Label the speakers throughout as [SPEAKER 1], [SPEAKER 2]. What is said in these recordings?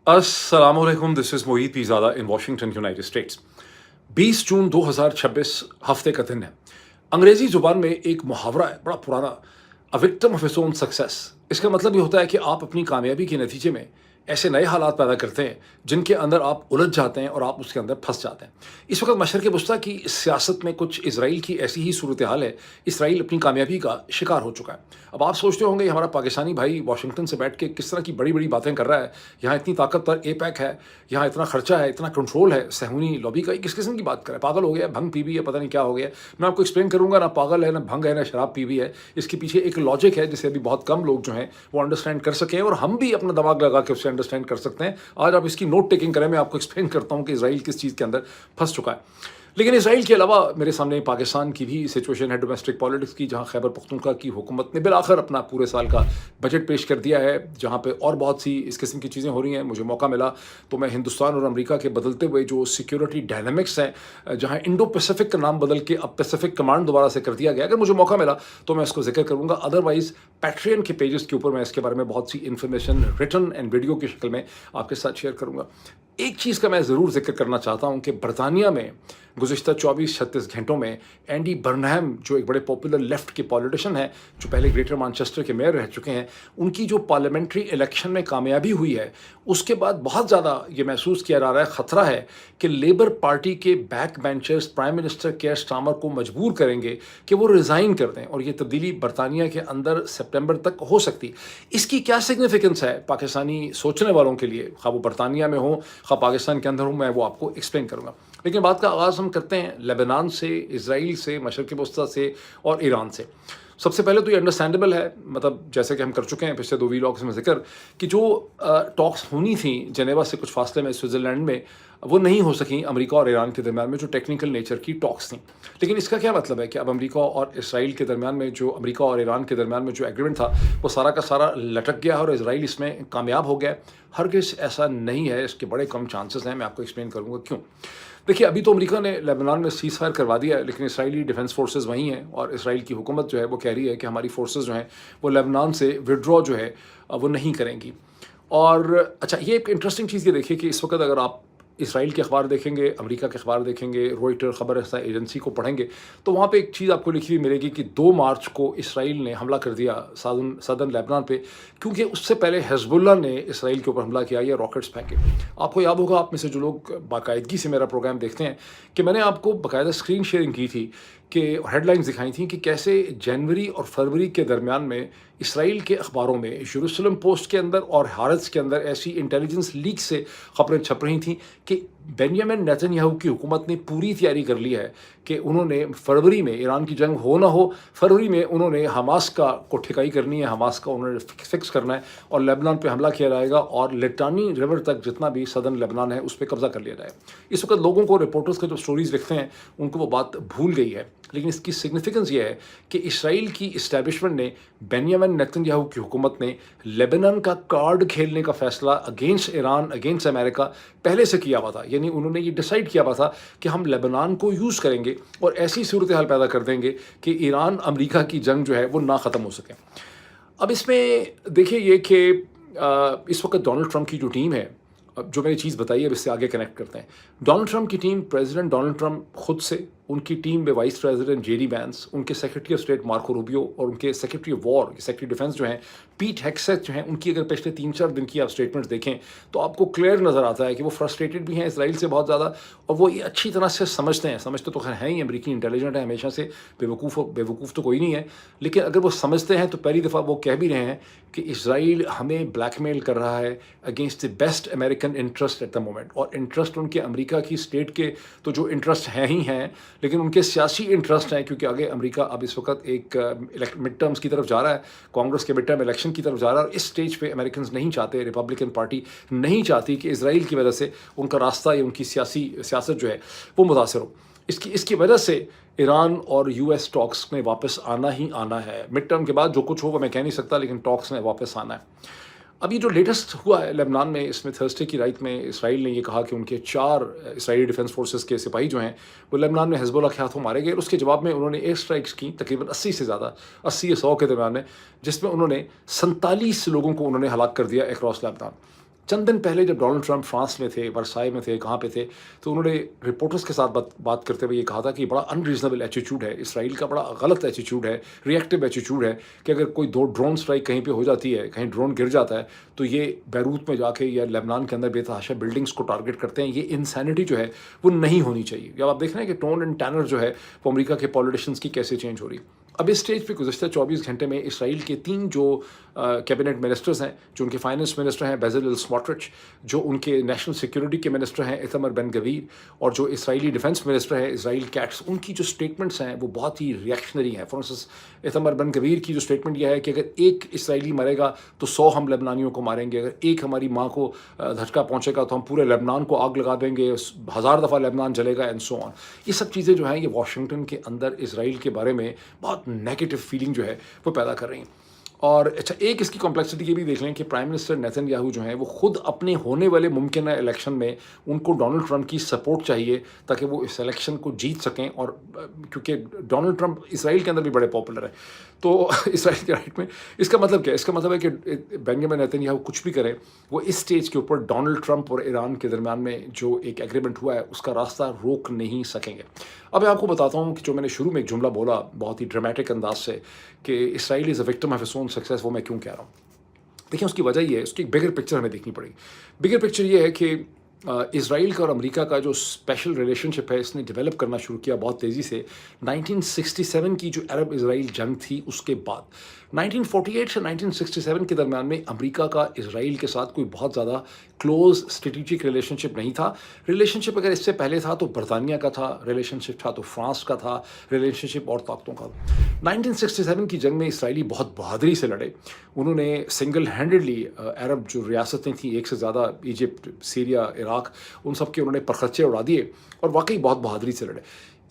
[SPEAKER 1] अस्सलामुअलैकुम, this is Moid Pirzada in Washington United states. 20 जून 2026 हफ्ते का दिन है। अंग्रेज़ी ज़ुबान में एक मुहावरा है बड़ा पुराना, a victim of his own success. इसका मतलब ये होता है कि आप अपनी कामयाबी के नतीजे में ऐसे नए हालात पैदा करते हैं जिनके अंदर आप उलझ जाते हैं और आप उसके अंदर फंस जाते हैं। इस वक्त मशरक़ वस्ती की सियासत में कुछ इसराइल की ऐसी ही सूरत हाल है। इसराइल अपनी कामयाबी का शिकार हो चुका है। अब आप सोचते होंगे हमारा पाकिस्तानी भाई वाशिंगटन से बैठ के किस तरह की बड़ी बड़ी बातें कर रहा है, यहाँ इतनी ताकतवर एपैक है, यहाँ इतना खर्चा है, इतना कंट्रोल है सहूनी लॉबी का, ये किस किस्म की बात कर रहा है? पागल हो गया, भंग पी भी है, पता नहीं क्या हो गया। मैं आपको एक्सप्लेन करूंगा, ना पागल है, ना भंग है, ना शराब पी भी है। इसके पीछे एक लॉजिक है जिसे अभी बहुत कम लोग जो हैं वो अंडरस्टैंड कर सके, और हम भी अपना दिमाग लगा के उसे अंडरस्टैंड कर सकते हैं। आज आप इसकी नोट टेकिंग करें, मैं आपको एक्सप्लेन करता हूँ कि इसराइल किस चीज़ के अंदर फंस चुका है। लेकिन इसराइल के अलावा मेरे सामने पाकिस्तान की भी सिचुएशन है, डोमेस्टिक पॉलिटिक्स की, जहाँ खैबर पख्तूनख्वा की हुकूमत ने बिलाखिर अपना पूरे साल का बजट पेश कर दिया है, जहाँ पे और बहुत सी इस किस्म की चीज़ें हो रही हैं। मुझे मौका मिला तो मैं हिंदुस्तान और अमेरिका के बदलते हुए जो सिक्योरिटी डायनामिक्स हैं, जहाँ इंडो पैसिफिक का नाम बदल के अब पैसिफिक कमांड दोबारा से कर दिया गया, अगर मुझे मौका मिला तो मैं इसको जिक्र करूँगा। अदरवाइज़ पैट्रियन के पेजेस के ऊपर मैं इसके बारे में बहुत सी इन्फॉर्मेशन रिटन एंड वीडियो की शक्ल में आपके साथ शेयर करूँगा। एक चीज़ का मैं ज़रूर जिक्र करना चाहता हूँ कि बरतानिया में गुज़िश्ता 24-36 घंटों में एंडी बर्नहैम, जो एक बड़े पॉपुलर लेफ़्ट के पॉलिटिशियन हैं, जो पहले ग्रेटर मैनचेस्टर के मेयर रह चुके हैं, उनकी जो पार्लियामेंट्री इलेक्शन में कामयाबी हुई है, उसके बाद बहुत ज़्यादा ये महसूस किया जा रहा है, ख़तरा है कि लेबर पार्टी के back benchers prime minister care Starmer को मजबूर करेंगे कि वो रिज़ाइन कर दें, और ये तब्दीली बरतानिया के अंदर सितंबर तक हो सकती। इसकी क्या सिग्निफिकेंस है पाकिस्तानी सोचने वालों के लिए, खा वो बरतानिया में हो खा पाकिस्तान के अंदर हो, मैं वो आपको एक्सप्लेन करूँगा। लेकिन बात का आगाज़ हम करते हैं लेबनान से, इज़राइल से, मशरक़ वस्ती से और ईरान से। सबसे पहले तो ये अंडरस्टैंडेबल है, मतलब जैसे कि हम कर चुके हैं पिछले 2 वीलॉग्स में ज़िक्र, कि जो टॉक्स होनी थी जेनेवा से कुछ फासले में स्विट्ज़रलैंड में, वो नहीं हो सकी अमेरिका और ईरान के दरमियान में, जो टेक्निकल नेचर की टॉक्स थी। लेकिन इसका क्या मतलब है कि अब अमेरिका और इसराइल के दरमियान में, जो अमेरिका और ईरान के दरमियान में जो एग्रीमेंट था, वो सारा का सारा लटक गया है और इसराइल इसमें कामयाब हो गया। हरगिज़ ऐसा नहीं है, इसके बड़े कम चांसेस हैं। मैं आपको एक्सप्लेन करूँगा क्यों। देखिए, अभी तो अमेरिका ने लेबनान में सीज़ फायर करवा दिया है, लेकिन इसराइली डिफेंस फोर्सेस वहीं हैं, और इसराइल की हुकूमत जो है वो कह रही है कि हमारी फोर्सेस जो हैं वो लेबनान से विड्रॉ जो है वो नहीं करेंगी। और अच्छा, ये एक इंटरेस्टिंग चीज़ ये देखिए कि इस वक्त अगर आप इसराइल के अखबार देखेंगे, अमेरिका के अखबार देखेंगे, रॉयटर खबर एजेंसी को पढ़ेंगे, तो वहाँ पे एक चीज़ आपको लिखी हुई मिलेगी कि 2 मार्च को इसराइल ने हमला कर दिया सदर्न लेबनान पे, क्योंकि उससे पहले हिजबुल्लाह ने इसराइल के ऊपर हमला किया, या रॉकेट्स फेंके। आपको याद होगा, आप में से जो लोग बाकायदगी से मेरा प्रोग्राम देखते हैं, कि मैंने आपको बाकायदा स्क्रीन शेयरिंग की थी, कि हेडलाइंस दिखाई थी कि कैसे जनवरी और फरवरी के दरमियान में इसराइल के अखबारों में, यरूशलेम पोस्ट के अंदर और हारत्ज़ के अंदर ऐसी इंटेलिजेंस लीक से खबरें छप रही थीं कि बेंजामिन नेतन्याहू की हुकूमत ने पूरी तैयारी कर ली है कि उन्होंने फरवरी में, ईरान की जंग हो ना हो, फरवरी में उन्होंने हमास को ठिकाई करनी है, हमास का उन्होंने फिक्स करना है, और लेबनान पे हमला किया जाएगा, और लिटानी रिवर तक जितना भी सदर्न लेबनान है उस पर कब्जा कर लिया जाए। इस वक्त लोगों को, रिपोर्टर्स का जो स्टोरीज़ लिखते हैं, उनको वो बात भूल गई है। लेकिन इसकी सिग्निफिकेंस ये है कि इसराइल की इस्टेब्लिशमेंट ने, बेंजामिन नेतन्याहू की हुकूमत ने लेबनान का कार्ड खेलने का फैसला अगेंस्ट ईरान, अगेंस्ट अमेरिका पहले से किया हुआ था। यानी उन्होंने ये डिसाइड किया हुआ था कि हम लेबनान को यूज़ करेंगे और ऐसी सूरत हाल पैदा कर देंगे कि ईरान अमेरिका की जंग जो है वो ना ख़त्म हो सके। अब इसमें देखिए ये कि इस वक्त डोनाल्ड ट्रंप की जो टीम है, अब जो मैंने चीज़ बताई है, अब इससे आगे कनेक्ट करते हैं। डोनाल्ड ट्रंप की टीम, प्रेसिडेंट डोनाल्ड ट्रंप खुद से, उनकी टीम में वाइस प्रेसिडेंट जेडी वैंस, उनके secretary of state Marco Rubio, और उनके secretary of war, secretary defence जो हैं पीट हेगसेथ जो हैं, उनकी अगर पिछले 3-4 दिन की आप स्टेटमेंट्स देखें तो आपको क्लियर नज़र आता है कि वो फ्रस्ट्रेटेड भी हैं इसराइल से बहुत ज़्यादा, और वो ये अच्छी तरह से समझते तो खैर हैं ही, अमेरिकी इंटेलिजेंट है हमेशा से, बेवकूफ़ तो कोई नहीं है, लेकिन अगर वो समझते हैं तो पहली दफ़ा वो कह भी रहे हैं कि इसराइल हमें ब्लैकमेल कर रहा है against the best American interest at the moment. और इंटरेस्ट उनके अमेरिका की स्टेट के तो जो इंटरेस्ट हैं ही हैं, लेकिन उनके सियासी इंटरेस्ट हैं, क्योंकि आगे अमेरिका अब इस वक्त एक मिड टर्म्स की तरफ जा रहा है, कांग्रेस के मिड टर्म इलेक्शन की तरफ जा रहा है, और इस स्टेज पे अमेरिकन नहीं चाहते, रिपब्लिकन पार्टी नहीं चाहती कि इसराइल की वजह से उनका रास्ता या उनकी सियासत जो है वो मुतासर हो। इसकी वजह से ईरान और यूएस टॉक्स में वापस आना ही आना है। मिड टर्म के बाद जो कुछ हो वो मैं कह नहीं सकता, लेकिन टॉक्स में वापस आना है। अब ये जो लेटेस्ट हुआ है लेबनान में, इसमें थर्सडे की रात में इसराइल ने ये कहा कि उनके 4 इसराइली डिफेंस फोर्सेस के सिपाही जो हैं वो लेबनान में हिजबुल्लाह के हाथों मारे गए। और उसके जवाब में उन्होंने एयर स्ट्राइक्स की, तकरीबन 80 से ज़्यादा, 80 या 100 के दरमियान में, जिसमें उन्होंने 47 लोगों को उन्होंने हलाक कर दिया अक्रॉस लेबनान। चंद दिन पहले जब डोनाल्ड ट्रंप फ्रांस में थे, वर्साई में थे, कहाँ पे थे, तो उन्होंने रिपोर्टर्स के साथ बात करते हुए ये कहा था कि बड़ा अनरीजनेबल एटीट्यूड है इसराइल का, बड़ा गलत एटीट्यूड है, रिएक्टिव एटीट्यूड है कि अगर कोई दो ड्रोन स्ट्राइक कहीं पे हो जाती है, कहीं ड्रोन गिर जाता है, तो ये बैरूत में जाके या लेबनान के अंदर बेतहाशा बिल्डिंग्स को टारगेट करते हैं। ये इंसैनिटी जो है वो नहीं होनी चाहिए। जब आप देख रहे हैं कि टोन एंड टैनर जो है वो अमेरिका के पॉलिटिशियंस की कैसे चेंज हो रही है। अब इस स्टेज पे गुज़श्ता 24 घंटे में इसराइल के 3 जो कैबिनेट मिनिस्टर्स हैं, जो उनके फाइनेंस मिनिस्टर हैं बेज़लेल स्मोट्रिच, जो उनके नेशनल सिक्योरिटी के मिनिस्टर हैं इतमर बेन गवीर, और जो इसराइली डिफेंस मिनिस्टर है इज़राइल कैट्स, उनकी जो स्टेटमेंट्स हैं वो बहुत ही रिएक्शनरी हैं। फॉर इंस्टेंस इतमर बेन गवीर की जो स्टेटमेंट यह है कि अगर एक इसराइली मरेगा तो 100 हम लेबनानियों को मारेंगे, अगर एक हमारी माँ को धचका पहुँचेगा तो हम पूरे लेबनान को आग लगा देंगे, 1000 दफ़ा लेबनान जलेगा, एंड सो ऑन। ये सब चीज़ें जो हैं ये वाशिंगटन के अंदर इसराइल के बारे में बहुत नेगेटिव फीलिंग जो है वो पैदा कर रही हैं। और अच्छा, एक इसकी कॉम्प्लेक्सिटी ये भी देख लें कि प्राइम मिनिस्टर नेतन्याहू जो हैं वो खुद अपने होने वाले मुमकिन इलेक्शन में उनको डोनाल्ड ट्रंप की सपोर्ट चाहिए ताकि वो इस इलेक्शन को जीत सकें। और क्योंकि डोनाल्ड ट्रंप इसराइल के अंदर भी बड़े पॉपुलर है, तो इसराइल के राइट में इसका मतलब क्या है? इसका मतलब है कि बेंजामिन नेतन्याहू कुछ भी करें, वो इस स्टेज के ऊपर डोनाल्ड ट्रंप और ईरान के दरमियान में जो एक एग्रीमेंट हुआ है उसका रास्ता रोक नहीं सकेंगे। अब मैं आपको बताता हूँ कि जो मैंने शुरू में एक जुमला बोला बहुत ही ड्रामेटिक अंदाज से कि Israel is a victim of its own success, वो मैं क्यों कह रहा हूँ। देखिए उसकी वजह ये है, उसकी एक बिगर पिक्चर हमें देखनी पड़ेगी। बिगर पिक्चर ये है कि इसराइल का और अमेरिका का जो स्पेशल रिलेशनशिप है इसने डेवलप करना शुरू किया बहुत तेज़ी से 1967 की जो अरब इसराइल जंग थी उसके बाद। 1948 से 1967 के दरमियान में अमेरिका का इसराइल के साथ कोई बहुत ज़्यादा क्लोज स्ट्रेटेजिक रिलेशनशिप नहीं था। रिलेशनशिप अगर इससे पहले था तो बरतानिया का था, रिलेशनशिप था तो फ्रांस का था, रिलेशनशिप और ताकतों का। 1967 की जंग में इसराइली बहुत बहादुरी से लड़े। उन्होंने सिंगल हैंडेडली अरब जो रियासतें थी, एक से ज़्यादा, इजिप्ट, सीरिया, इराक, उन सब के उन्होंने परखच्चे उड़ा दिए और वाकई बहुत बहादुरी से लड़े।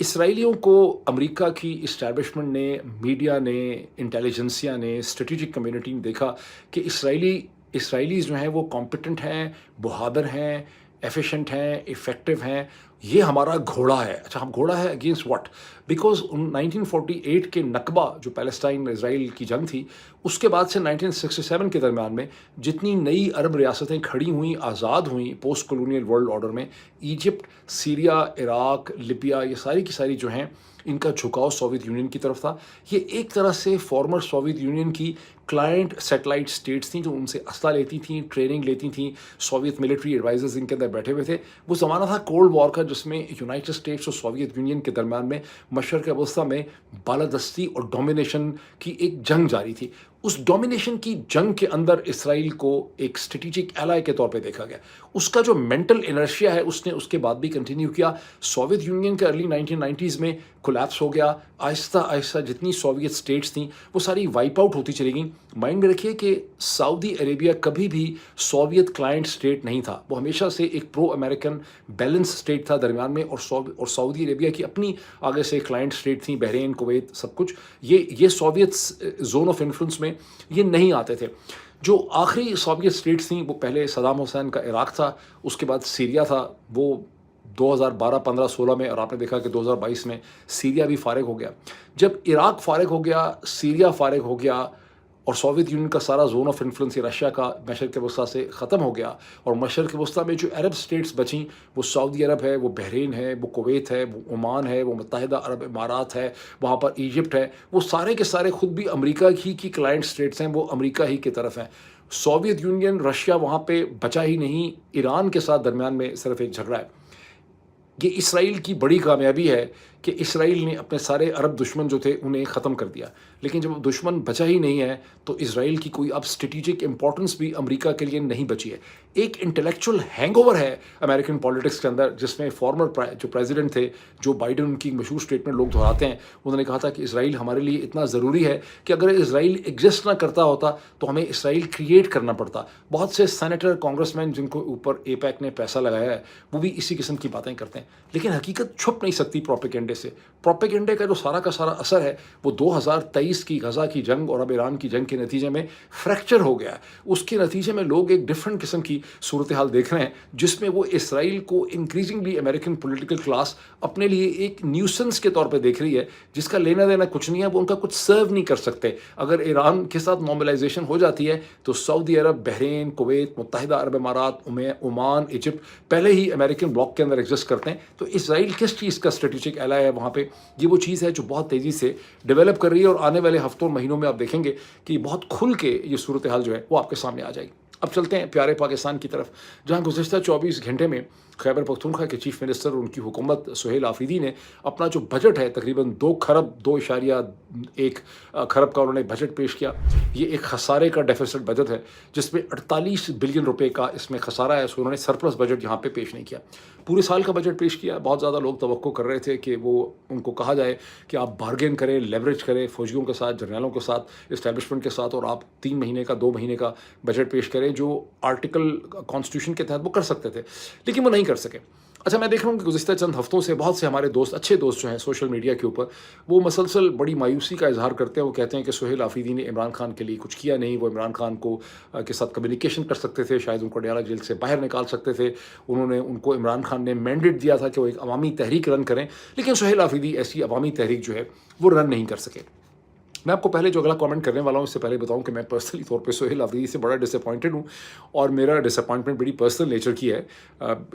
[SPEAKER 1] इसराइलियों को अमेरिका की इस्टेब्लिशमेंट ने, मीडिया ने, इंटेलिजेंसिया ने, स्ट्रेटेजिक कम्युनिटी ने देखा कि इसराइलीज़ जो हैं वो कॉम्पिटेंट हैं, बहादुर हैं, एफिशिएंट हैं, इफ़ेक्टिव हैं, ये हमारा घोड़ा है। अच्छा, हम घोड़ा है अगेंस्ट व्हाट? बिकॉज 1948 के नकबा जो पैलेस्टाइन इसराइल की जंग थी उसके बाद से 1967 के दरमियान में जितनी नई अरब रियासतें खड़ी हुई, आज़ाद हुई पोस्ट कॉलोनियल वर्ल्ड ऑर्डर में, इजिप्ट, सीरिया, इराक, लिबिया, ये सारी की सारी जो हैं इनका झुकाव सोवियत यूनियन की तरफ था। ये एक तरह से फॉर्मर सोवियत यूनियन की क्लाइंट सैटेलाइट स्टेट्स थी जो उनसे असला लेती थी, ट्रेनिंग लेती थी, सोवियत मिलिट्री एडवाइजर्स इनके अंदर बैठे हुए थे। वो ज़माना था कोल्ड वॉर का जिसमें यूनाइटेड स्टेट्स और सोवियत यूनियन के दरमियान में मशरक़ वस्ती में बालादस्ती और डोमिनेशन की एक जंग जारी थी। उस डोमिनेशन की जंग के अंदर इसराइल को एक स्ट्रेटेजिक एलाय के तौर पे देखा गया। उसका जो मेंटल इनर्शिया है उसने उसके बाद भी कंटिन्यू किया। सोवियत यूनियन के अर्ली 1990s में कोलैप्स हो गया। आहिस्ता आहिस्ता जितनी सोवियत स्टेट्स थी वो सारी वाइप आउट होती चली गई। माइंड में रखिए कि सऊदी अरेबिया कभी भी सोवियत क्लाइंट स्टेट नहीं था, वो हमेशा से एक प्रो अमेरिकन बैलेंस स्टेट था दरमियान में। और सऊदी अरेबिया की अपनी आगे से क्लाइंट स्टेट थी, बहरीन, कुवैत, सब कुछ ये सोवियत जोन ऑफ इन्फ्लुएंस में ये नहीं आते थे। जो आखिरी सोवियत स्टेट्स थी वो पहले सदाम हुसैन का इराक था, उसके बाद सीरिया था, वो 2012, 15, 16 में, और आपने देखा कि 2022 में सीरिया भी फारिग हो गया। जब इराक फारिग हो गया, सीरिया फारिग हो गया और सोवियत यूनियन का सारा जोन ऑफ इन्फ्लुएंस रशिया का मशरक़ वस्ती से ख़त्म हो गया और मशरक़ वस्ती में जो अरब स्टेट्स बचीं वो सऊदी अरब है, वो बहरीन है, वो कुवैत है, वो ओमान है, वो मुत्तहिदा अरब इमारात है, वहाँ पर इजिप्ट है, वो सारे के सारे ख़ुद भी अमेरिका ही की क्लाइंट स्टेट्स हैं, वो अमेरिका ही की तरफ हैं। सोवियत यूनियन, रशिया वहाँ पे बचा ही नहीं। ईरान के साथ दरमियान में सिर्फ एक झगड़ा है। ये इसराइल की बड़ी कामयाबी है कि इसराइल ने अपने सारे अरब दुश्मन जो थे उन्हें ख़त्म कर दिया। लेकिन जब दुश्मन बचा ही नहीं है तो इसराइल की कोई अब स्ट्रेटेजिक इंपॉर्टेंस भी अमेरिका के लिए नहीं बची है। एक इंटेलेक्चुअल हैंगओवर है अमेरिकन पॉलिटिक्स के अंदर जिसमें फॉर्मर जो प्रेसिडेंट थे, जो बाइडन, उनकी मशहूर स्टेटमेंट लोग दोहराते हैं। उन्होंने कहा था कि इसराइल हमारे लिए इतना ज़रूरी है कि अगर इसराइल एग्जिस्ट ना करता होता तो हमें इसराइल क्रिएट करना पड़ता। बहुत से सेनेटर, कांग्रेसमैन जिनको ऊपर एपैक ने पैसा लगाया है वो भी इसी किस्म की बातें करते हैं। लेकिन हकीकत छुप नहीं सकती प्रोपेगेंडे से। प्रोपेगेंडे का जो सारा का सारा असर है वो 2023 की गज़ा की जंग और अब ईरान की जंग के नतीजे में फ्रैक्चर हो गया है। उसके नतीजे में लोग एक डिफरेंट किस्म की सूरत हाल देख रहे हैं, जिसमें वो इसराइल को इंक्रीजिंगली अमेरिकन पॉलिटिकल क्लास अपने लिए एक न्यूसेंस के तौर पे देख रही है, जिसका लेना देना कुछ नहीं है, वो उनका कुछ सर्व नहीं कर सकते। अगर ईरान के साथ नॉर्मलाइजेशन हो जाती है तो सऊदी अरब, बहरीन, कुवैत, मुत्तहिदा अरब इमारात, ओमान, इजिप्ट पहले ही अमेरिकन ब्लॉक के अंदर एग्जिस्ट करते हैं, तो इसराइल किस चीज़ का स्ट्रेटेजिक एलाय है वहाँ पे, ये वो चीज़ है जो बहुत तेज़ी से डेवलप कर रही है और आने वाले हफ्तों महीनों में आप देखेंगे कि बहुत खुल के ये सूरत हाल जो है वो आपके सामने आ जाएगी। अब चलते हैं प्यारे पाकिस्तान की तरफ, जहाँ गुज़श्ता 24 घंटे में खैबर पख्तूनख्वा के चीफ मिनिस्टर और उनकी हुकूमत सुहेल आफरीदी ने अपना जो बजट है तकरीबन 2 खरब का उन्होंने बजट पेश किया। ये एक खसारे का डेफिसिट बजट है जिसमें 48 बिलियन रुपए का इसमें खसारा है। सो उन्होंने सरप्लस बजट यहाँ पे पेश नहीं किया, पूरे साल का बजट पेश किया। बहुत ज़्यादा लोग तवक्को कर रहे थे कि वो उनको कहा जाए कि आप बार्गेन करें, लेवरेज करें फौजियों के साथ, जर्नलों के साथ, इस्टेब्लिशमेंट के साथ, और आप 3 महीने का 2 महीने का बजट पेश करें जो आर्टिकल कॉन्स्टिट्यूशन के तहत वो कर सकते थे, लेकिन वो नहीं कर सके। अच्छा, मैं देख रहा हूँ कि गुज़िश्ता चंद हफ्तों से बहुत से हमारे दोस्त, अच्छे दोस्त जो हैं सोशल मीडिया के ऊपर, वो मसलसल बड़ी मायूसी का इजहार करते हैं। वो कहते हैं कि सुहेल आफरीदी ने इमरान खान के लिए कुछ किया नहीं, वो इमरान खान को के साथ कम्युनिकेशन कर सकते थे, शायद उनको अडयाला जेल से बाहर निकाल सकते थे। उनको इमरान खान ने मैंडेट दिया था कि वो एक अवामी तहरीक रन करें, लेकिन सुहेल आफरीदी ऐसी अवामी तहरीक जो है वो रन नहीं कर सके। मैं आपको पहले जो अगला कमेंट करने वाला हूँ इससे पहले बताऊँ कि मैं पर्सनली तौर पे सुहेल आफरीदी से बड़ा डिसअपॉइंटेड हूँ, और मेरा डिसअपॉइंटमेंट बड़ी पर्सनल नेचर की है।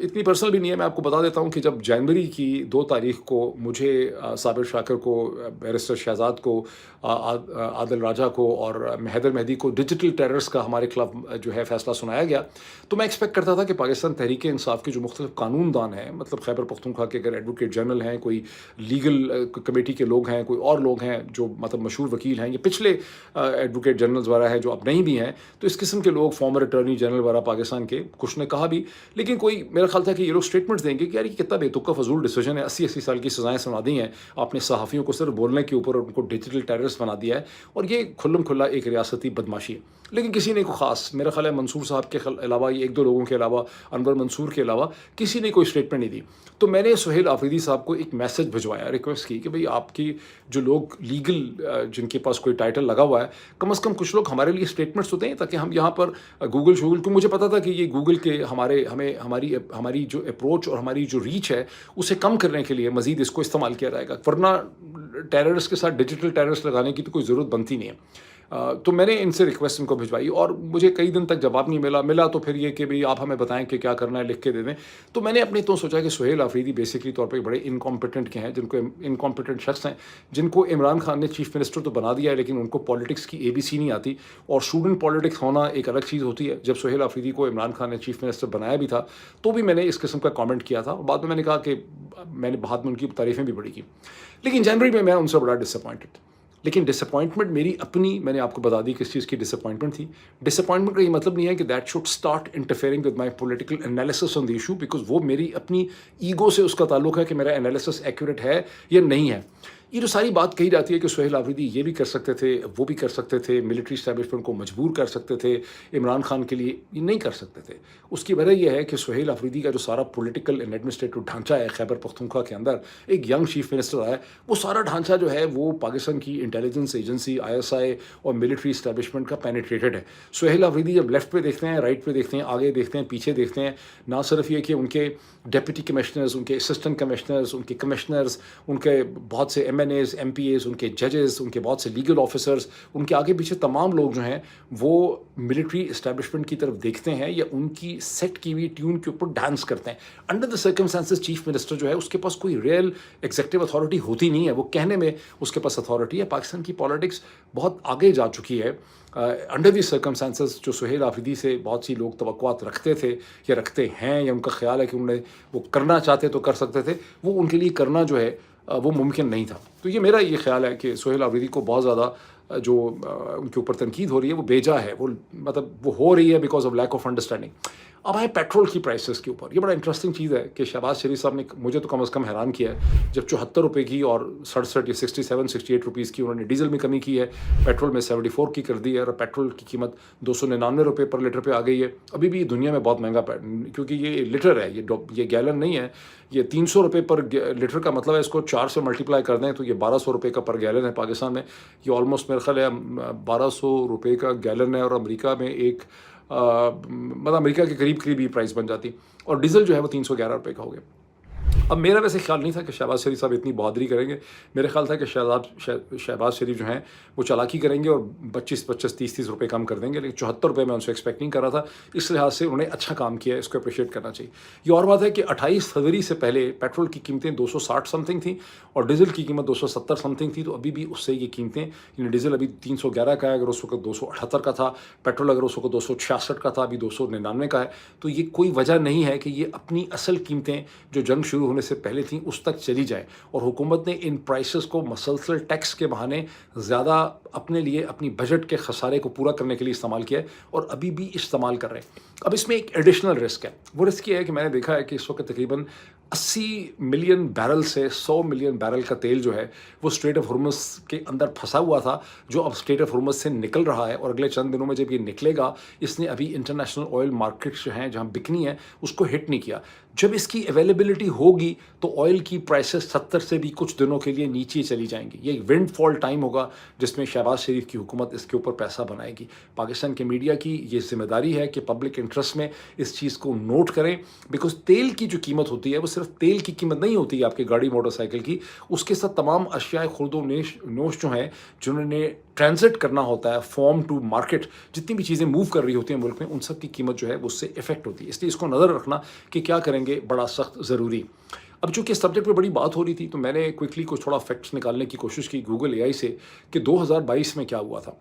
[SPEAKER 1] इतनी पर्सनल भी नहीं है, मैं आपको बता देता हूँ कि जब जनवरी की 2 तारीख को मुझे साबिर शाकिर को, बैरिस्टर शहजाद को, आदिल राजा को और हैदर मेहदी को डिजिटल टेरर्स का हमारे खिलाफ जो है फैसला सुनाया गया, तो मैं एक्सपेक्ट करता था कि पाकिस्तान तहरीक इंसाफ के जो मुख्तलिफ कानूनदान हैं, मतलब खैबर पख्तूनख्वा के अगर एडवोकेट जनरल हैं, कोई लीगल कमेटी के लोग हैं, कोई और लोग हैं जो मतलब मशहूर वकील हैं, ये पिछले एडवोकेट जनरल्स वगैरह हैं जो अब नहीं भी हैं, तो इस किस्म के लोग, फॉर्मर अटॉर्नी जनरल वगैरह पाकिस्तान के, कुछ ने कहा भी, लेकिन कोई मेरा ख्याल था कि ये लोग स्टेटमेंट्स देंगे कि यार ये कितना बेतुका फजूल डिसीजन है, 80-80 साल की सजाएं सुना दी हैं आपने सहाफ़ियों को सिर्फ बोलने के ऊपर, उनको डिजिटल टेररिस्ट बना दिया है, और ये खुल्लम खुल्ला एक रियासती बदमाशी है। लेकिन किसी ने को ख़ास, मेरा ख्याल है मंसूर साहब के अलावा, ये 1-2 लोगों के अलावा, अनवर मंसूर के अलावा किसी ने कोई स्टेटमेंट नहीं दी। तो मैंने सुहेल आफरीदी साहब को एक मैसेज भिजवाया, रिक्वेस्ट की कि भाई आपकी जो लोग लीगल जिनके पास कोई टाइटल लगा हुआ है, कम से कम कुछ लोग हमारे लिए स्टेटमेंट्स तो दें, ताकि हम यहाँ पर गूगल क्योंकि मुझे पता था कि ये गूगल के हमारी जो अप्रोच और हमारी जो रीच है उसे कम करने के लिए मज़ीद इसको इस्तेमाल किया जाएगा, वरना टेररिस्ट के साथ डिजिटल टेररिस्ट लगाने की तो कोई ज़रूरत बनती नहीं है। तो मैंने इनसे रिक्वेस्ट इनको भिजवाई और मुझे कई दिन तक जवाब नहीं मिला तो फिर ये कि भाई आप हमें बताएं कि क्या करना है, लिख के दे दें। तो मैंने अपने तो सोचा कि सुहेल आफरीदी बेसिकली तौर पे बड़े इनकॉम्पिटेंट के हैं, इनकॉम्पिटेंट शख्स हैं जिनको इमरान खान ने चीफ मिनिस्टर तो बना दिया है, लेकिन उनको पॉलिटिक्स की ABC नहीं आती, और स्टूडेंट पॉलिटिक्स होना एक अलग चीज़ होती है। जब सुहेल आफरीदी को इमरान खान ने चीफ मिनिस्टर बनाया भी था तो भी मैंने इस किस्म का कॉमेंट किया था, और बाद में मैंने कहा कि मैंने बाद में उनकी तारीफ़ें भी बड़ी की। लेकिन जनवरी में मैं उनसे बड़ा डिसअपॉइंटेड, लेकिन डिसअपॉइंटमेंट मेरी अपनी, मैंने आपको बता दी किस चीज़ की डिसअपॉइंटमेंट थी। डिसअपॉइंटमेंट का ये मतलब नहीं है कि that should start interfering with my political analysis on the issue, because वो मेरी अपनी ईगो से उसका ताल्लुक है कि मेरा एनालिसिस एक्यूरेट है या नहीं है। ये जो सारी बात कही जाती है कि सुहेल आफरीदी ये भी कर सकते थे, वो भी कर सकते थे, मिलिट्री इस्टेब्लिशमेंट को मजबूर कर सकते थे इमरान खान के लिए, ये नहीं कर सकते थे। उसकी वजह यह है कि सुहेल आफरीदी का जो सारा पॉलिटिकल एंड एडमिनिस्ट्रेटिव ढांचा है खैबर पख्तूनख्वा के अंदर, एक यंग चीफ मिनिस्टर आया, वो सारा ढांचा जो है वो पाकिस्तान की इंटेलिजेंस एजेंसी ISI और मिलिट्री इस्टेब्लिशमेंट का पेनिट्रेटेड है। सुहेल आफरीदी जब लेफ्ट पे देखते हैं, राइट पे देखते हैं, आगे देखते हैं, पीछे देखते हैं, ना सिर्फ ये कि उनके डिप्टी कमिश्नर्स, उनके असिस्टेंट कमिश्नर्स, उनके कमिश्नर्स, उनके बहुत से MNAs, MPAs, उनके जजेस, उनके बहुत से लीगल ऑफिसर्स, उनके आगे पीछे तमाम लोग जो हैं वो मिलिट्री इस्टेब्लिशमेंट की तरफ देखते हैं या उनकी सेट की हुई ट्यून के ऊपर डांस करते हैं। Under the circumstances chief minister जो है उसके पास कोई रियल एग्जीक्यूटिव अथॉरिटी होती नहीं है, वो कहने में उसके पास अथॉरिटी है। पाकिस्तान की पॉलिटिक्स बहुत आगे जा चुकी है। अंडर दी सर्कमस्टांसेस जो सुहेल आफरीदी से बहुत सी लोग तवक्कुआत रखते थे या रखते हैं, या उनका ख्याल है कि उन्हें वो करना चाहते तो कर सकते थे, वो उनके लिए करना जो है वो मुमकिन नहीं था। तो ये मेरा ये ख्याल है कि सुहेल आफरीदी को बहुत ज़्यादा जो उनके ऊपर तनकीद हो रही है वो बेजा है, वो मतलब वो हो रही है because of lack of understanding. अब आए पेट्रोल की प्राइसेस के ऊपर। ये बड़ा इंटरेस्टिंग चीज़ है कि शहबाज शरीफ साहब ने मुझे तो कम से कम हैरान किया है, जब 74 रुपये की और 67 या 67-68 रुपीज़ की उन्होंने डीजल में कमी की है, पेट्रोल में 74 की कर दी है, और पेट्रोल की कीमत 299 रुपये पर लीटर पे आ गई है। अभी भी दुनिया में बहुत महंगा, क्योंकि ये लीटर है, ये गैलन नहीं है। ये 300 रुपये पर लीटर का मतलब है, इसको 4 से मल्टीप्लाई कर दें तो ये 1200 रुपये का पर गैलन है पाकिस्तान में। ये ऑलमोस्ट मेरे ख्याल है 1200 रुपये का गैलन है, और अमेरिका में मतलब अमेरिका के करीब करीब ये प्राइस बन जाती, और डीजल जो है वो 311 रुपये का हो गया। अब मेरा वैसे ख्याल नहीं था कि शहबाज शरीफ साहब इतनी बहादुरी करेंगे। मेरा ख्याल था कि शहबाज शरीफ जो हैं वो चालाकी करेंगे और 25-25, 30-30 रुपये कम कर देंगे, लेकिन 74 रुपये मैं उनसे एक्सपेक्ट नहीं कर रहा था। इस लिहाज से उन्होंने अच्छा काम किया है, इसको अप्रिशिएट करना चाहिए। ये और बात है कि 28 फरवरी से पहले पेट्रोल की कीमतें 260 समथिंग थी और डीजल की कीमत 270 समथिंग थी, तो अभी भी उससे ये कीमतें, यानी डीजल अभी 311 का है, अगर उस वक्त 278 का था, पेट्रोल अगर उस वक्त 266 का था, अभी 299 का है। तो ये कोई वजह नहीं है कि ये अपनी असल कीमतें जो जंग शुरू होने से पहले थी उस तक चली जाए, और हुकूमत ने इन प्राइसेस को मसलसल टैक्स के बहाने ज़्यादा अपने लिए, अपनी बजट के खसारे को पूरा करने के लिए इस्तेमाल किया है, और अभी भी इस्तेमाल कर रहे हैं। अब इसमें एक एडिशनल रिस्क है। वो रिस्क ये है कि मैंने देखा है कि इस वक्त तकरीबन 80 मिलियन बैरल से 100 मिलियन बैरल का तेल जो है वो स्ट्रेट ऑफ हॉर्मुज़ के अंदर फंसा हुआ था, जो अब स्ट्रेट ऑफ हॉर्मुज़ से निकल रहा है, और अगले चंद दिनों में जब ये निकलेगा, इसने अभी इंटरनेशनल ऑयल मार्केट्स जो हैं जहाँ बिकनी है उसको हिट नहीं किया। जब इसकी अवेलेबिलिटी होगी तो ऑयल की प्राइसेस 70 से भी कुछ दिनों के लिए नीचे चली जाएंगी। ये एक विंडफॉल टाइम होगा जिसमें शहबाज शरीफ की हुकूमत इसके ऊपर पैसा बनाएगी। पाकिस्तान के मीडिया की ये जिम्मेदारी है कि पब्लिक इंटरेस्ट में इस चीज़ को नोट करें, बिकॉज तेल की जो कीमत होती है वो सिर्फ तेल की कीमत नहीं होती है आपकी गाड़ी मोटरसाइकिल की, उसके साथ तमाम अशियाए खुर्दो नोश जो हैं, जिन्होंने ट्रांजिट करना होता है फॉर्म टू मार्केट, जितनी भी चीज़ें मूव कर रही होती हैं मुल्क में, उन सब की कीमत जो है वो उससे इफेक्ट होती है। इसलिए इसको नज़र रखना कि क्या करेंगे बड़ा सख्त ज़रूरी। अब चूँकि इस सब्जेक्ट पर बड़ी बात हो रही थी तो मैंने क्विकली कुछ थोड़ा फैक्ट्स निकालने की कोशिश की गूगल एआई से कि 2022 में क्या हुआ था।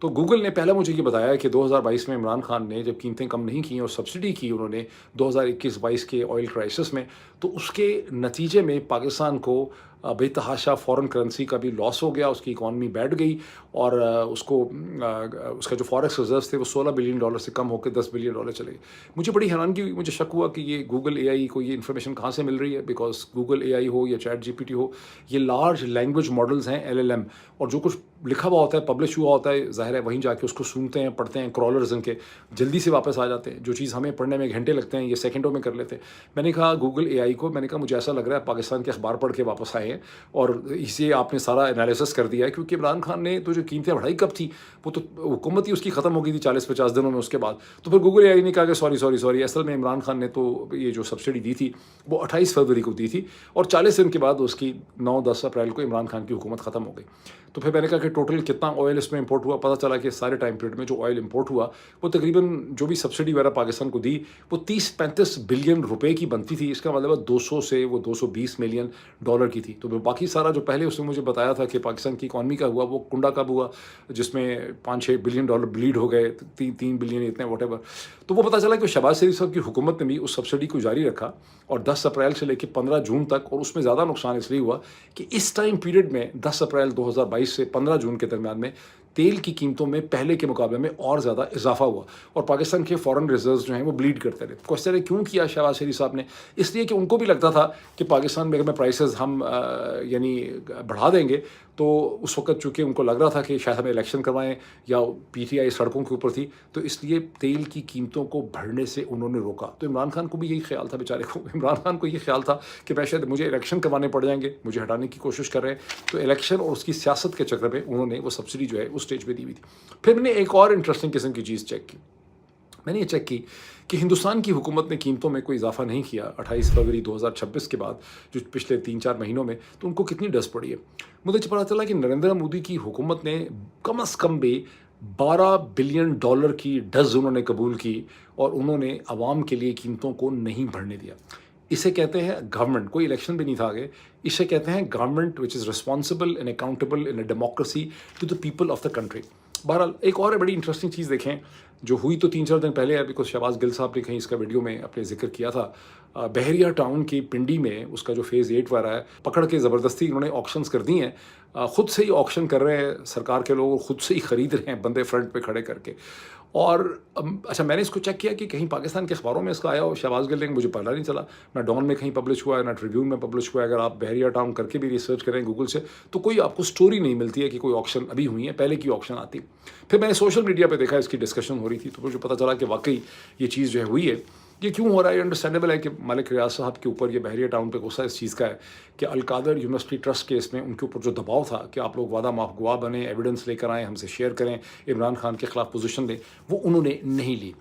[SPEAKER 1] तो गूगल ने पहले मुझे ये बताया कि 2022 में इमरान खान ने जब कीमतें कम नहीं की और सब्सिडी की उन्होंने 2021-22 के ऑयल क्राइसिस में, तो उसके नतीजे में पाकिस्तान को बेतहाशा फॉरेन करेंसी का भी लॉस हो गया, उसकी इकॉनमी बैठ गई, और उसका जो फॉरेक्स रिजर्व्स थे वो $16 बिलियन से कम होकर $10 बिलियन चले गए। मुझे बड़ी हैरानगी हुई, मुझे शक हुआ कि ये गूगल एआई को ये इन्फॉर्मेशन कहाँ से मिल रही है, बिकॉज गूगल एआई हो या चैट जीपीटी हो, ये लार्ज लैंग्वेज मॉडल्स हैं LLM, और जो कुछ लिखा हुआ होता है, पब्लिश हुआ होता है, ज़ाहिर है वहीं जाके उसको सुनते हैं, पढ़ते हैं, क्रॉलर्स इनके जल्दी से वापस आ जाते हैं। जो चीज़ हमें पढ़ने में घंटे लगते हैं ये सेकंडों में कर लेते हैं। मैंने कहा गूगल एआई को, मैंने कहा मुझे ऐसा लग रहा है पाकिस्तान के अखबार पढ़ के वापस आए हैं और इसे आपने सारा एनालिसिस कर दिया है, क्योंकि इमरान खान ने तो जो कीमतें बढ़ाई कब थी, वो तो हुकूमत ही उसकी ख़त्म हो गई थी 40-50 दिनों में उसके बाद। तो फिर गूगल एआई ने कहा कि सॉरी, असल में इमरान खान ने तो ये जो सब्सिडी दी थी वो 28 फरवरी को दी थी, और 40 दिन के बाद उसकी 9-10 अप्रैल को इमरान खान की हुकूमत ख़त्म हो गई। तो फिर मैंने कहा कि टोटल कितना ऑयल इसमें इंपोर्ट हुआ, पता चला कि सारे टाइम पीरियड में जो ऑयल इंपोर्ट हुआ वो तकरीबन जो भी सब्सिडी वगैरह पाकिस्तान को दी वो 30-35 बिलियन रुपए की बनती थी। इसका मतलब 200 से वो 220 मिलियन डॉलर की थी। तो बाकी सारा जो पहले उसने मुझे बताया था कि पाकिस्तान की इकॉनमी का हुआ वो कुंडा कब हुआ, जिसमें 5-6 बिलियन डॉलर ब्लीड हो गए, 3 बिलियन इतने वॉटेवर। तो वो पता चला कि शहबाज शरीफ साहब की हुकूमत ने भी उस सब्सिडी को जारी रखा, और 10 अप्रैल से लेकर 15 जून तक, और उसमें ज़्यादा नुकसान इसलिए हुआ कि इस टाइम पीरियड में 10 अप्रैल 2022 से 15 जून के दरमियान में तेल की कीमतों में पहले के मुकाबले में और ज़्यादा इजाफा हुआ, और पाकिस्तान के फॉरेन रिजर्व्स जो हैं वो ब्लीड करते रहे। क्वेश्चन है क्यों किया शहबाज शरीफ साहब ने? इसलिए कि उनको भी लगता था कि पाकिस्तान में अगर मैं प्राइसेस हम यानी बढ़ा देंगे तो उस वक्त चूँकि उनको लग रहा था कि शायद हमें इलेक्शन करवाएं, या PTI सड़कों के ऊपर थी, तो इसलिए तेल की कीमतों को बढ़ने से उन्होंने रोका। तो इमरान खान को भी यही ख्याल था, बेचारे को, इमरान खान को ये ख्याल था कि मैं शायद मुझे इलेक्शन करवाने पड़ जाएंगे, मुझे हटाने की कोशिश कर रहे हैं। तो इलेक्शन और उसकी सियासत के चक्कर में उन्होंने वो सब्सिडी जो है उस स्टेज पे दी हुई थी। फिर मैंने एक और इंटरेस्टिंग किस्म की चीज़ चेक की। मैंने ये चेक की कि हिंदुस्तान की हुकूमत ने कीमतों में कोई इजाफा नहीं किया 28 फरवरी 2026 के बाद, जो पिछले 3-4 महीनों में, तो उनको कितनी डस पड़ी है। मुझे पता चला कि नरेंद्र मोदी की हुकूमत ने कम अज़ कम भी $12 बिलियन की डस उन्होंने कबूल की, और उन्होंने आवाम के लिए कीमतों को नहीं बढ़ने दिया। इसे कहते हैं गवर्नमेंट, कोई इलेक्शन भी नहीं था आगे, इसे कहते हैं government which is responsible and accountable in a democracy to the people of the country. बहरहाल एक और बड़ी इंटरेस्टिंग चीज़ देखें, जो हुई तो 3-4 दिन पहले है, बिकॉज़ शहबाज गिल साहब ने कहीं इसका वीडियो में अपने ज़िक्र किया था। बहरिया टाउन की पिंडी में उसका जो फ़ेज़ 8 वाला है, पकड़ के ज़बरदस्ती इन्होंने ऑक्शंस कर दी हैं। खुद से ही ऑक्शन कर रहे हैं सरकार के लोग, खुद से ही खरीद रहे हैं बंदे फ्रंट पे खड़े करके। और अच्छा, मैंने इसको चेक किया कि कहीं पाकिस्तान के अखबारों में इसका आया हो, शहबाज गिल ने, मुझे पता नहीं चला। ना डॉन में कहीं पब्लिश हुआ है, ना ट्रिब्यून में पब्लिश हुआ है। अगर आप बहरिया टाउन करके भी रिसर्च करें गूगल से, तो कोई आपको स्टोरी नहीं मिलती है कि कोई ऑक्शन अभी हुई है, पहले की ऑक्शन आती। फिर मैंने सोशल मीडिया पे देखा, इसकी डिस्कशन हो रही थी, तो मुझे पता चला कि वाकई ये चीज़ जो है हुई है। ये क्यों हो रहा है, अंडरस्टैंडेबल है कि मलिक रियाज साहब के ऊपर ये बहरिया टाउन पे गुस्सा इस चीज़ का है कि अलकादर यूनिवर्सिटी ट्रस्ट केस में उनके ऊपर जो दबाव था कि आप लोग वादा माफ गवाह बने, एविडेंस लेकर आएँ, हमसे शेयर करें, इमरान खान के खिलाफ पोजीशन लें, वो उन्होंने नहीं ली।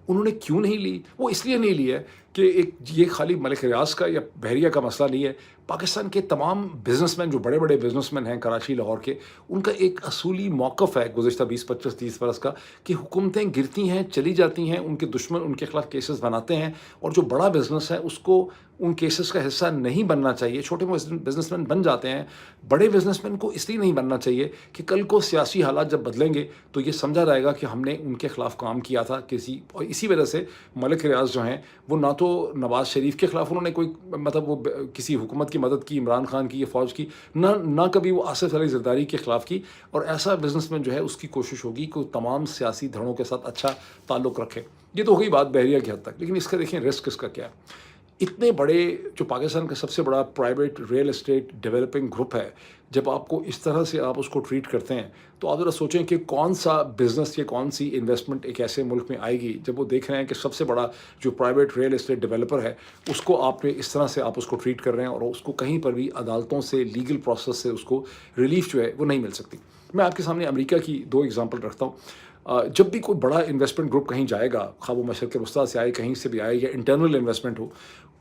[SPEAKER 1] उन्होंने क्यों नहीं ली? वो इसलिए नहीं ली है कि एक ये खाली मलिक रियाज का या बहरिया का मसला नहीं है। पाकिस्तान के तमाम बिजनेसमैन, जो बड़े बड़े बिजनेसमैन हैं कराची लाहौर के, उनका एक असूली मौक़िफ़ है गुज़िश्ता 20-25-30 बरस का कि हुकूमतें गिरती हैं, चली जाती हैं, उनके दुश्मन उनके खिलाफ केसेस बनाते हैं, और जो बड़ा बिजनेस है उसको उन केसेस का हिस्सा नहीं बनना चाहिए। छोटे बिजनेसमैन बन जाते हैं, बड़े बिजनेसमैन को इसलिए नहीं बनना चाहिए कि कल को सियासी हालात जब बदलेंगे तो ये समझा जाएगा कि हमने उनके खिलाफ काम किया था किसी, और इसी वजह से मलिक रियाज जो हैं वो ना तो नवाज़ शरीफ के खिलाफ उन्होंने कोई मतलब वो किसी हुकूमत की मदद की, इमरान खान की या फ़ौज की, ना कभी वो आसिफ अली ज़रदारी के खिलाफ की। और ऐसा बिजनेसमैन जो है उसकी कोशिश होगी कि तमाम सियासी धड़ों के साथ अच्छा ताल्लुक़ रखे। ये तो हो गई बात बहरिया की हद तक, लेकिन इसका देखें रिस्क इसका क्या है। इतने बड़े, जो पाकिस्तान का सबसे बड़ा private real estate developing group है, जब आपको इस तरह से आप उसको ट्रीट करते हैं, तो आप ज़रा सोचें कि कौन सा बिज़नेस या कौन सी इन्वेस्टमेंट एक ऐसे मुल्क में आएगी जब वो देख रहे हैं कि सबसे बड़ा जो प्राइवेट रियल एस्टेट डेवलपर है उसको आपने इस तरह से आप उसको ट्रीट कर रहे हैं, और उसको कहीं पर भी अदालतों से, लीगल प्रोसेस से उसको रिलीफ जो है वो नहीं मिल सकती। मैं आपके सामने अमेरिका की 2 एग्जांपल रखता हूँ। जब भी कोई बड़ा इन्वेस्टमेंट ग्रुप कहीं जाएगा, खा वो मशरक़ वस्ता से आए, कहीं से भी आए, या इंटरनल इन्वेस्टमेंट हो,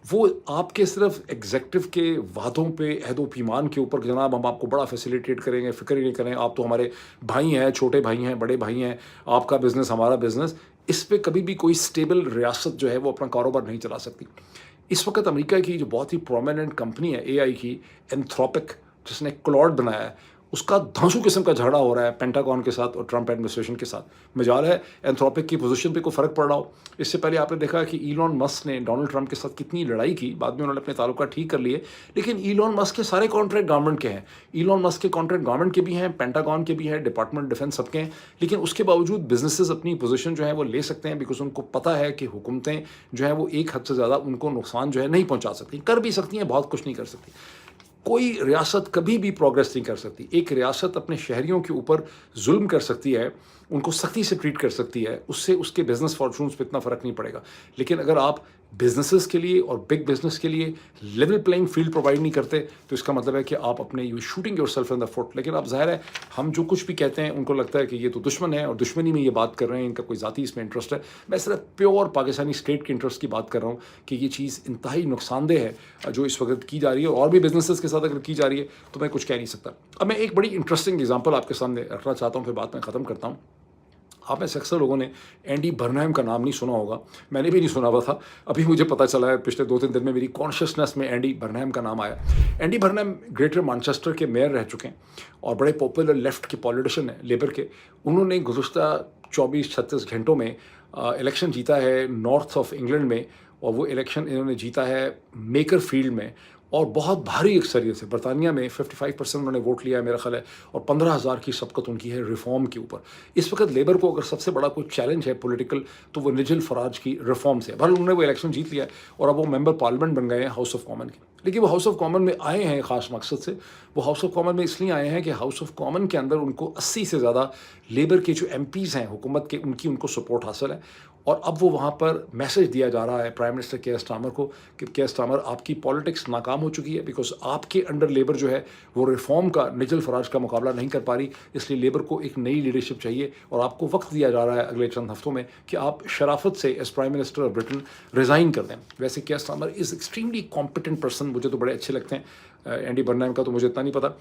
[SPEAKER 1] वो आपके सिर्फ एग्जेक्टिव के वादों पे, अहद व पैमान के ऊपर, जनाब हम आपको बड़ा फैसिलिटेट करेंगे, फ़िक्र ही नहीं करें, आप तो हमारे भाई हैं, छोटे भाई हैं, बड़े भाई हैं, आपका बिज़नेस हमारा बिज़नेस, इस पे कभी भी कोई स्टेबल रियासत जो है वो अपना कारोबार नहीं चला सकती। इस वक्त अमेरिका की जो बहुत ही प्रोमिनेंट कंपनी है एआई की, एंथ्रोपिक, जिसने क्लॉड बनाया है, उसका धांसू किस्म का झगड़ा हो रहा है पेंटागन के साथ और ट्रंप एडमिनिस्ट्रेशन के साथ। मजाल है एंथ्रोपिक की पोजीशन पे कोई फ़र्क पड़ रहा हो। इससे पहले आपने देखा कि ईलॉन मस्क ने डोनाल्ड ट्रंप के साथ कितनी लड़ाई की, बाद में उन्होंने अपने ताल्लुकात ठीक कर लिए, लेकिन ईलॉन मस्क के सारे कॉन्ट्रैक्ट गवर्नमेंट के हैं। ईलॉन मस्क के कॉन्ट्रैक्ट गवर्नमेंट के भी हैं, पेंटागन के भी हैं, डिपार्टमेंट डिफेंस सबके हैं, लेकिन उसके बावजूद बिजनेसेस अपनी पोजीशन जो है वो ले सकते हैं, बिकॉज उनको पता है कि हुकूमतें जो है वो एक हद से ज़्यादा उनको नुकसान जो है नहीं पहुँचा सकती। कर भी सकती हैं, बहुत कुछ नहीं कर सकती। कोई रियासत कभी भी प्रोग्रेस नहीं कर सकती। एक रियासत अपने शहरियों के ऊपर जुल्म कर सकती है, उनको सख्ती से ट्रीट कर सकती है, उससे उसके बिजनेस फॉर्चून्स पे इतना फ़र्क नहीं पड़ेगा। लेकिन अगर आप बिजनेसेस के लिए और बिग बिजनेस के लिए लेवल प्लेइंग फील्ड प्रोवाइड नहीं करते, तो इसका मतलब है कि आप अपने you shooting yourself in the foot. लेकिन अब ज़ाहिर है हम जो कुछ भी कहते हैं उनको लगता है कि ये तो दुश्मन है, और दुश्मनी में ये बात कर रहे हैं, इनका कोई ज़ाती इसमें इंटरेस्ट है। मैं सिर्फ प्योर पाकिस्तानी स्टेट के इंटरेस्ट की बात कर रहा हूँ कि ये चीज़ इंतहाई नुकसानदेह है जो इस वक्त की जा रही है, और भी बिजनेसेस के साथ अगर की जा रही है तो मैं कुछ कह नहीं सकता। अब मैं एक बड़ी इंटरेस्टिंग एग्जाम्पल आपके सामने रखना चाहता हूँ, फिर बात मैं ख़त्म करता हूँ। आप में से अक्सर लोगों ने एंडी बर्नहैम का नाम नहीं सुना होगा, मैंने भी नहीं सुना हुआ था। अभी मुझे पता चला है, पिछले 2-3 दिन में मेरी कॉन्शियसनेस में एंडी बर्नहैम का नाम आया। एंडी बर्नहैम ग्रेटर मैनचेस्टर के मेयर रह चुके हैं और बड़े पॉपुलर लेफ्ट के पॉलिटिशियन हैं, लेबर के। उन्होंने गुज़श्ता 24-36 घंटों में इलेक्शन जीता है नॉर्थ ऑफ इंग्लैंड में, और वो इलेक्शन इन्होंने जीता है मेकर फील्ड में, और बहुत भारी अक्सरियत से। बरतानिया में 55% उन्होंने वोट लिया है मेरा ख्याल है, और 15,000 की सबकत उनकी है रिफॉर्म के ऊपर। इस वक्त लेबर को अगर सबसे बड़ा कोई चैलेंज है पॉलिटिकल, तो वो निजिल फराज की रिफॉर्म से। भले उन्होंने वो इलेक्शन जीत लिया है और अब वो मेंबर पार्लियामेंट बन गए हैं हाउस ऑफ कॉमन के, लेकिन वो हाउस ऑफ कॉमन में आए हैं ख़ास मकसद से। वो हाउस ऑफ कॉमन में इसलिए आए हैं कि हाउस ऑफ कॉमन के अंदर उनको 80 से ज़्यादा लेबर के जो MPs हैं हुकूमत के, उनको सपोर्ट हासिल है। और अब वो वहाँ पर मैसेज दिया जा रहा है प्राइम मिनिस्टर केयर स्टार्मर को कि केयर स्टार्मर, आपकी पॉलिटिक्स नाकाम हो चुकी है, बिकॉज आपके अंडर लेबर जो है वो रिफॉर्म का, निजल फराज का मुकाबला नहीं कर पा रही, इसलिए लेबर को एक नई लीडरशिप चाहिए, और आपको वक्त दिया जा रहा है अगले चंद हफ्तों में कि आप शराफत से as prime minister of Britain resign कर दें। वैसे Keir Starmer is extremely competent person, मुझे तो बड़े अच्छे लगते हैं। एंडी बर्नहैम का तो मुझे इतना नहीं पता,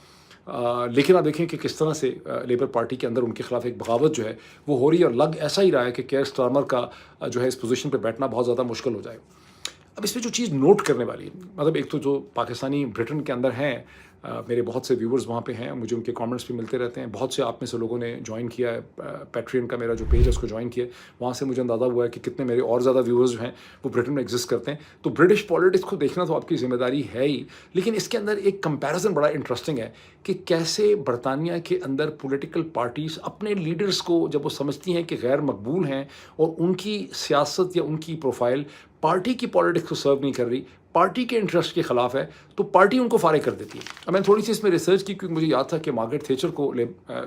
[SPEAKER 1] लेकिन आप देखें कि किस तरह से लेबर पार्टी के अंदर उनके खिलाफ एक बगावत जो है वो हो रही है, और लग ऐसा ही रहा है कि केयर स्टार्मर का जो है इस पोजीशन पे बैठना बहुत ज़्यादा मुश्किल हो जाएगा। اب اس میں جو چیز نوٹ کرنے والی ہے، مطلب ایک تو جو پاکستانی برٹن کے اندر ہیں، میرے بہت سے ویورز وہاں پہ ہیں، مجھے ان کے کامنٹس بھی ملتے رہتے ہیں، بہت سے آپ میں سے لوگوں نے جوائن کیا ہے پیٹرین کا میرا جو پیج ہے اس کو جوائن کیا ہے، وہاں سے مجھے اندازہ ہوا ہے کہ کتنے میرے اور زیادہ ویورز جو ہیں وہ برٹن میں ایگزسٹ کرتے ہیں. تو برٹش پالیٹکس کو دیکھنا تو آپ کی ذمہ داری ہے ہی، لیکن اس کے اندر ایک کمپیریزن بڑا انٹرسٹنگ ہے کہ کیسے برطانیہ کے اندر پولیٹیکل پارٹیز اپنے لیڈرز کو جب وہ سمجھتی ہیں کہ غیر مقبول ہیں اور ان کی سیاست یا ان کی پروفائل پارٹی کی پالیٹکس کو سرو نہیں کر رہی، پارٹی کے انٹرسٹ کے خلاف ہے، تو پارٹی ان کو فارغ کر دیتی ہے. اب میں نے تھوڑی سی اس میں ریسرچ کی کیونکہ مجھے یاد تھا کہ مارگریٹ تھیچر کو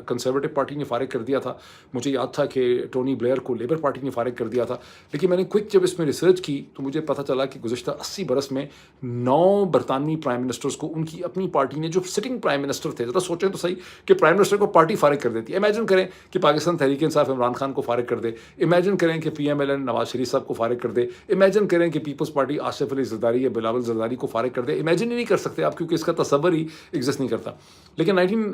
[SPEAKER 1] کنسرویٹو پارٹی نے فارغ کر دیا تھا، مجھے یاد تھا کہ ٹونی بلیئر کو لیبر پارٹی نے فارغ کر دیا تھا، لیکن میں نے کوئک جب اس میں ریسرچ کی تو مجھے پتہ چلا کہ گزشتہ 80 برس میں 9 برطانوی پرائم منسٹرز کو ان کی اپنی پارٹی نے جو سٹنگ پرائم منسٹر تھے، ذرا سوچیں تو صحیح کہ پرائم منسٹر کو پارٹی فارغ کر دیتی ہے. امیجن کریں کہ پاکستان تحریک انصاف عمران خان کو فارغ کر دے، امیجن کریں کہ P M L N Nawaz Sharif صاحب کو فارغ کر دے، امیجن کریں کہ پیپلز پارٹی آصف علی زرداری یا بلاول زرداری کو فارغ کر دے. امیجن ہی نہیں کر سکتے آپ کیونکہ اس کا تصور ہی ایگزسٹ نہیں کرتا. لیکن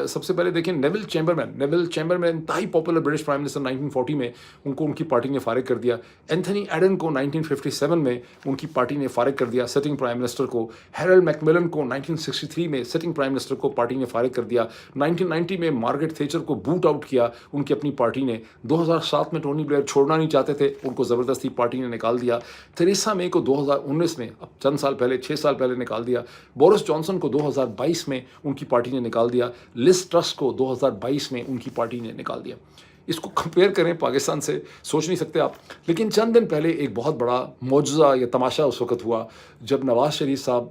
[SPEAKER 1] سب سے پہلے دیکھیں نیول چیمبرمین انتہائی پاپولر برٹش پرائم منسٹر 1940 میں ان کو ان کی پارٹی نے فارغ کر دیا. اینتھنی ایڈن کو 1957 میں ان کی پارٹی نے فارغ کر دیا سٹنگ پرائم منسٹر کو. ہیرلڈ میکملن کو 1963 میں سٹنگ پرائم منسٹر کو پارٹی نے فارغ کر دیا. 1990 میں مارگریٹ تھیچر کو بوٹ آؤٹ کیا ان کی اپنی پارٹی نے. 2007 میں ٹونی بلیئر چھوڑنا نہیں چاہتے تھے، ان کو زبردستی پارٹی نے نکال دیا. تھریسا مے کو 2019 میں، اب چند سال پہلے 6 سال پہلے نکال دیا. بورس جانسن کو 2022 میں ان کی پارٹی نے نکال دیا. لز ٹرس کو 2022 میں ان کی پارٹی نے نکال دیا. اس کو کمپیئر کریں پاکستان سے، سوچ نہیں سکتے آپ. لیکن چند دن پہلے ایک بہت بڑا معجزہ یا تماشا اس وقت ہوا جب نواز شریف صاحب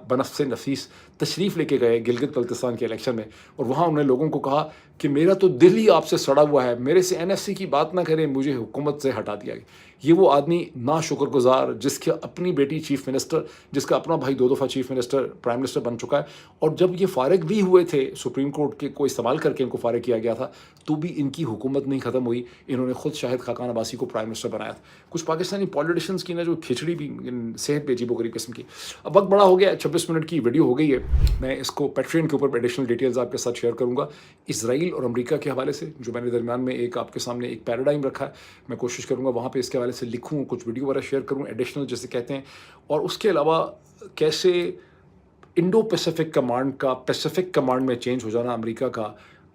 [SPEAKER 1] بنفس نفیس تشریف لے کے گئے گلگت بلتستان کے الیکشن میں، اور وہاں انہوں نے لوگوں کو کہا کہ میرا تو دل ہی آپ سے سڑا ہوا ہے، میرے سے این ایف سی کی بات نہ کریں، مجھے حکومت سے ہٹا دیا گیا. یہ وہ آدمی نا شکر گزار جس کی اپنی بیٹی چیف منسٹر، جس کا اپنا بھائی 2 دفعہ چیف منسٹر پرائم منسٹر بن چکا ہے، اور جب یہ فارغ بھی ہوئے تھے سپریم کورٹ کے کو استعمال کر کے ان کو فارغ کیا گیا تھا تو بھی ان کی حکومت نہیں ختم ہوئی. انہوں نے خود شاہد خاقان عباسی کو پرائم منسٹر بنایا تھا. کچھ پاکستانی پولیٹیشینس کی نا جو کھچڑی بھی صحت پہ عجیب و غریب قسم کی. اب وقت بڑا ہو گیا، 26 منٹ کی ویڈیو ہو گئی ہے. میں اس کو پیٹرین کے اوپر ایڈیشنل ڈیٹیلز آپ کے ساتھ شیئر کروں گا اسرائیل اور امریکہ کے حوالے سے، جو میں نے درمیان میں ایک آپ کے سامنے ایک پیراڈائم رکھا ہے. میں کوشش کروں گا وہاں پہ اس کے حوالے سے لکھوں، کچھ ویڈیو وغیرہ شیئر کروں ایڈیشنل جیسے کہتے ہیں، اور اس کے علاوہ کیسے انڈو پیسیفک کمانڈ کا پیسیفک کمانڈ میں چینج ہو جانا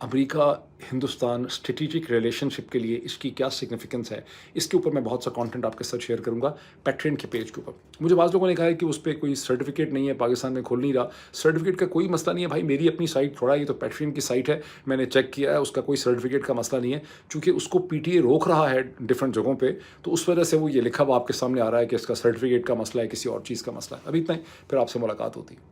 [SPEAKER 1] امریکہ ہندوستان اسٹریٹجک ریلیشن شپ کے لیے اس کی کیا سگنیفیکنس ہے، اس کے اوپر میں بہت سا کانٹینٹ آپ کے ساتھ شیئر کروں گا پیٹرین کے پیج کے اوپر. مجھے بعض لوگوں نے کہا ہے کہ اس پہ کوئی سرٹیفکیٹ نہیں ہے، پاکستان میں کھول نہیں رہا. سرٹیفکیٹ کا کوئی مسئلہ نہیں ہے بھائی، میری اپنی سائٹ تھوڑا، یہ تو پیٹرین کی سائٹ ہے، میں نے چیک کیا ہے، اس کا کوئی سرٹیفکیٹ کا مسئلہ نہیں ہے. چونکہ اس کو پی ٹی اے روک رہا ہے ڈفرینٹ جگہوں پہ، تو اس وجہ سے وہ یہ لکھا ہوا آپ کے سامنے آ رہا ہے کہ اس کا سرٹیفکیٹ کا مسئلہ ہے، کسی اور چیز کا مسئلہ ہے. ابھی اتنا ہی، پھر آپ سے ملاقات ہوتی ہے.